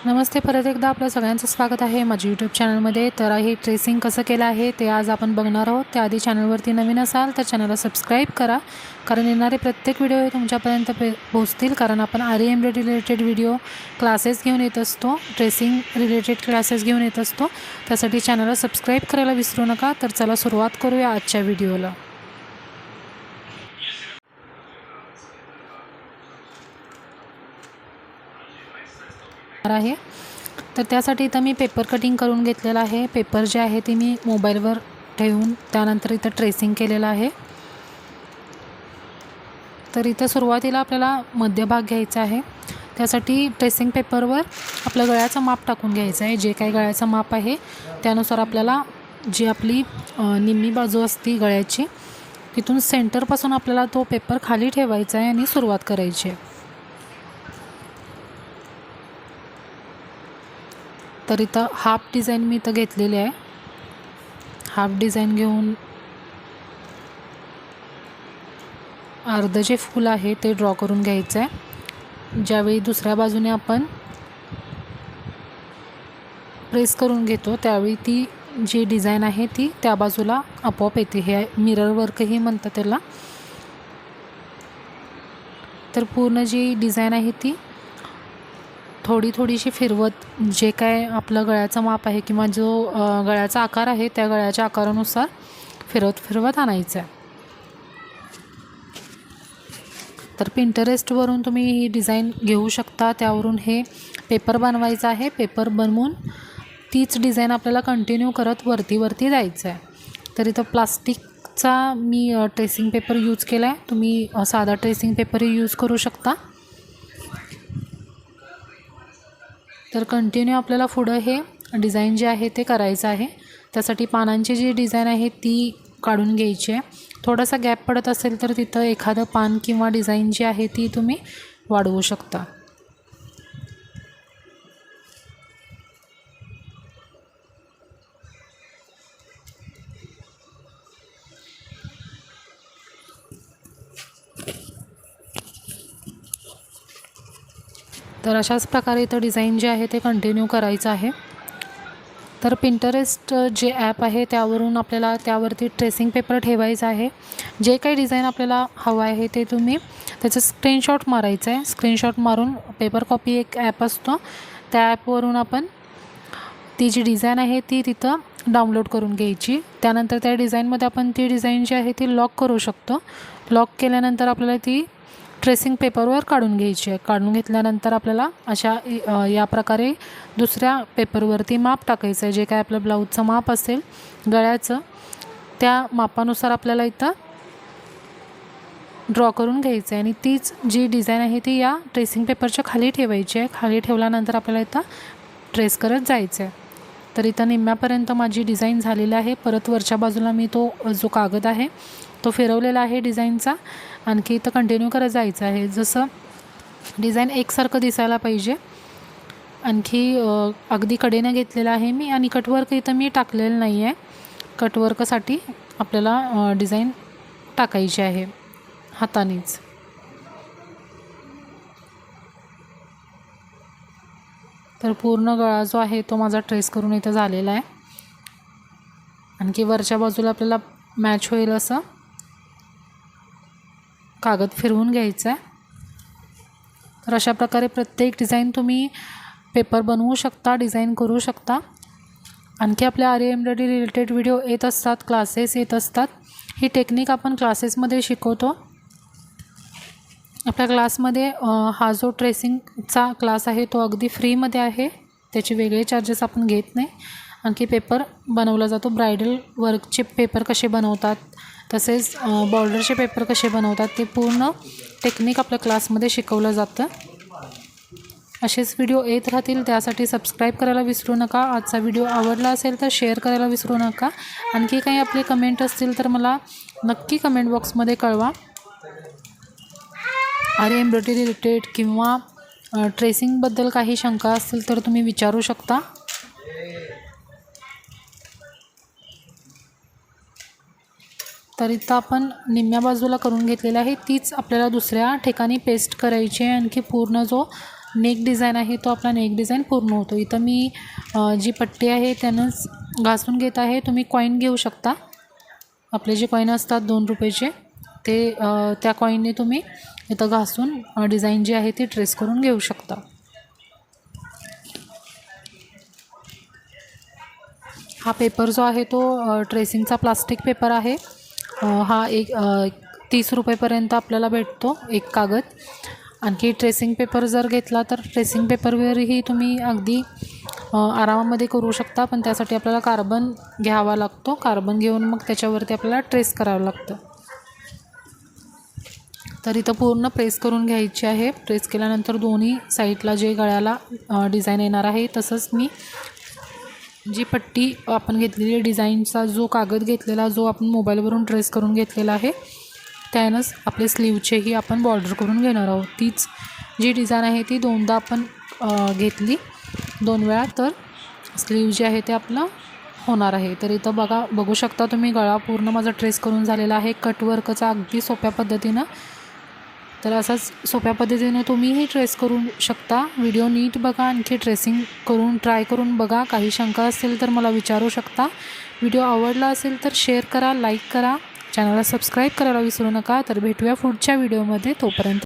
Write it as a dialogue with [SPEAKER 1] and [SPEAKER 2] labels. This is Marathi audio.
[SPEAKER 1] नमस्ते, परत एकदा आपलं सगळ्यांचं स्वागत आहे माझ्या यूट्यूब चॅनलमध्ये. तर हे ट्रेसिंग कसं केलं आहे ते आज आपण बघणार आहोत. त्याआधी चॅनलवरती नवीन असाल तर चॅनलला सबस्क्राईब करा, कारण येणारे प्रत्येक व्हिडिओ हे तुमच्यापर्यंत पोहोचतील. कारण आपण आरी एम्ब्रॉयडरी रिलेटेड व्हिडिओ क्लासेस घेऊन येत असतो, ट्रेसिंग रिलेटेड क्लासेस घेऊन येत असतो. त्यासाठी चॅनलला सबस्क्राईब करायला विसरू नका. तर चला सुरुवात करूया आजच्या व्हिडिओला. आहे तर त्यासाठी इथं मी पेपर कटिंग करून घेतलेला आहे. पेपर जे आहे ते मी मोबाईलवर ठेवून त्यानंतर इथं ट्रेसिंग केलेलं आहे. तर इथं सुरुवातीला आपल्याला मध्यभाग घ्यायचा आहे. त्यासाठी ट्रेसिंग पेपरवर आपलं गळ्याचं माप टाकून घ्यायचं आहे. जे काही गळ्याचं माप आहे त्यानुसार आपल्याला जी आपली निम्मी बाजू असते गळ्याची, तिथून सेंटरपासून आपल्याला तो पेपर खाली ठेवायचा आहे आणि सुरुवात करायची आहे. तर इथं हाफ डिझाईन मी इथं घेतलेली आहे. हाफ डिझाईन घेऊन अर्ध जे फूल आहे ते ड्रॉ करून घ्यायचं आहे. ज्यावेळी दुसऱ्या बाजूने आपण प्रेस करून घेतो त्यावेळी ती जी डिझाईन आहे ती त्या बाजूला आपोआप येते. हे मिरर वर्कही म्हणतात त्याला. तर पूर्ण जी डिझाईन आहे ती थोडीशी फिरवत, जे काय आपलं गळ्याचं माप आहे किंवा जो गळ्याचा आकार आहे त्या गळ्याच्या आकारानुसार फिरवत आणायचं आहे. तर पिंटरेस्टवरून तुम्ही ही डिझाईन घेऊ शकता. त्यावरून हे पेपर बनवायचं आहे. पेपर बनवून तीच डिझाईन आपल्याला कंटिन्यू करत वरती जायचं आहे. तर इथं प्लास्टिकचा मी ट्रेसिंग पेपर यूज केला आहे. तुम्ही साधा ट्रेसिंग पेपरही यूज करू शकता. तर कंटिन्यू आपल्याला पुढं हे डिझाईन जे आहे ते करायचं आहे. त्यासाठी पानांची जी डिझाईन आहे ती काढून घ्यायची आहे. थोडासा गॅप पडत असेल तर तिथं एखादं पान किंवा डिझाईन जी आहे ती तुम्ही वाढवू शकता. तर अशाच प्रकारे इथं डिझाईन जे आहे ते कंटिन्यू करायचं आहे. तर पिंटरेस्ट जे ॲप आहे त्यावरून आपल्याला त्यावरती ट्रेसिंग पेपर ठेवायचा आहे. जे काही डिझाईन आपल्याला हवं आहे ते तुम्ही त्याचं स्क्रीनशॉट मारायचं आहे. स्क्रीनशॉट मारून पेपर कॉपी एक ॲप असतो, त्या ॲपवरून आपण ती जी डिझाईन आहे ती तिथं डाउनलोड करून घ्यायची. त्यानंतर त्या डिझाईनमध्ये आपण ती डिझाईन जी आहे ती लॉक करू शकतो. लॉक केल्यानंतर आपल्याला ती ट्रेसिंग पेपरवर काढून घ्यायची आहे. काढून घेतल्यानंतर आपल्याला अशा या प्रकारे दुसऱ्या पेपरवरती माप टाकायचं आहे. जे काय आपलं ब्लाऊजचं माप असेल गळ्याचं त्या मापानुसार आपल्याला इथं ड्रॉ करून घ्यायचं आहे. आणि तीच जी डिझाईन आहे ती या ट्रेसिंग पेपरच्या खाली ठेवायची आहे. खाली ठेवल्यानंतर आपल्याला इथं ट्रेस करत जायचं आहे. तर इथं निम्म्यापर्यंत माझी डिझाईन झालेली आहे. परत वरच्या बाजूला मी तो जो कागद आहे तो फिरवलेला आहे डिझाईनचा. आणखी इथं कंटिन्यू करत जायचं आहे. जसं डिझाईन एकसारखं दिसायला पाहिजे. आणखी अगदी कडेनं घेतलेलं आहे मी. आणि कटवर्क इथं मी टाकलेलं नाही आहे. कटवर्कसाठी आपल्याला डिझाईन टाकायची आहे हातानेच. तर पूर्ण गळा जो आहे तो माझा ट्रेस करून इथं झालेला आहे. आणखी वरच्या बाजूला आपल्याला मॅच होईल असं कागद फिरवून घ्यायचा आहे. तर अशा प्रकारे प्रत्येक डिझाईन तुम्ही पेपर बनवू शकता, डिझाईन करू शकता. आणखी आपल्या आरी एम्ब्रॉयडरी रिलेटेड व्हिडिओ येत असतात, क्लासेस येत असतात. ही टेक्निक आपण क्लासेसमध्ये शिकवतो. आपल्या क्लासमध्ये हा जो ट्रेसिंगचा क्लास आहे तो अगदी फ्रीमध्ये आहे. त्याचे वेगळे चार्जेस आपण घेत नाही. आणखी पेपर बनवला जातो. ब्रायडल वर्कचे पेपर कसे बनवतात, तसेच बॉर्डरचे पेपर कसे बनवतात ते पूर्ण टेक्निक आपल्या क्लासमध्ये शिकवलं जातं. असेच व्हिडिओ येत राहतील, त्यासाठी सबस्क्राईब करायला विसरू नका. आजचा व्हिडिओ आवडला असेल तर शेअर करायला विसरू नका. आणखी काही आपले कमेंट असतील तर मला नक्की कमेंट बॉक्समध्ये कळवा. आरी एम्ब्रॉयडरी रिलेटेड किंवा ट्रेसिंगबद्दल काही शंका असतील तर तुम्ही विचारू शकता. तर इथं आपण निम्म्या बाजूला करून घेतलेलं आहे, तीच आपल्याला दुसऱ्या ठिकाणी पेस्ट करायची आहे. आणखी पूर्ण जो नेक डिझाईन आहे तो आपला नेक डिझाईन पूर्ण होतो. इथं मी जी पट्टी आहे त्यानंच घासून घेत आहे. तुम्ही कॉईन घेऊ शकता. आपले जे कॉईन असतात 2 रुपयाचे ते त्या कॉईनने तुम्ही इथं घासून डिझाईन जी आहे ती ट्रेस करून घेऊ शकता. हा पेपर जो आहे तो ट्रेसिंगचा प्लास्टिक पेपर आहे. हा 30 रुपयेपर्यंत आपल्याला भेटतो एक कागद. आणखी ट्रेसिंग पेपर जर घेतला तर ट्रेसिंग पेपरवरही तुम्ही अगदी आरामामध्ये करू शकता, पण त्यासाठी आपल्याला कार्बन घ्यावा लागतो. कार्बन घेऊन मग त्याच्यावरती आपल्याला ट्रेस करावं लागतं. तर इथं पूर्ण प्रेस करून घ्यायची आहे. प्रेस केल्यानंतर दोन्ही साईडला जे गळ्याला डिझाईन येणार आहे तसंच मी जी पट्टी आपण घेतलेली डिझाईनचा जो कागद घेतलेला जो आपण मोबाईलवरून ट्रेस करून घेतलेला आहे त्यानंच आपले स्लीवचेही आपण बॉर्डर करून घेणार आहोत. तीच जी डिझाईन आहे ती दोनदा आपण घेतली 2 वेळा, तर स्लीव जे आहे ते आपलं होणार आहे. तर इथं बघू शकता तुम्ही गळा पूर्ण माझा ट्रेस करून झालेला आहे कटवर्कचा अगदी सोप्या पद्धतीनं. तर असाच सोप्या पद्धतीने तुम्हीही ट्रेस करू शकता. व्हिडिओ नीट बघा, आणखी ट्रेसिंग करून ट्राय करून बघा. काही शंका असेल तर मला विचारू शकता. व्हिडिओ आवडला असेल तर शेअर करा, लाईक करा, चॅनलला सबस्क्राईब करायला विसरू नका. तर भेटूया पुढच्या व्हिडिओमध्ये. तोपर्यंत